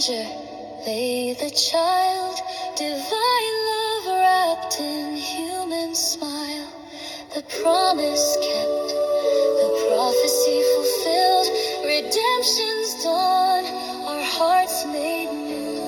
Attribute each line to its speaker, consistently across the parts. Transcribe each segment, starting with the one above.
Speaker 1: manger lay the child, divine love wrapped in human smile. The promise kept, the prophecy fulfilled, redemption's dawn, our hearts made new.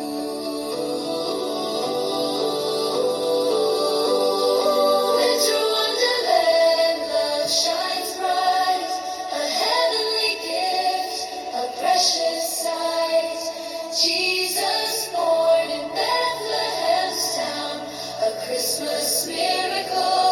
Speaker 1: Winter wonderland, love shines bright, a heavenly gift, a precious sight. Jesus born in Bethlehem's town, a Christmas miracle.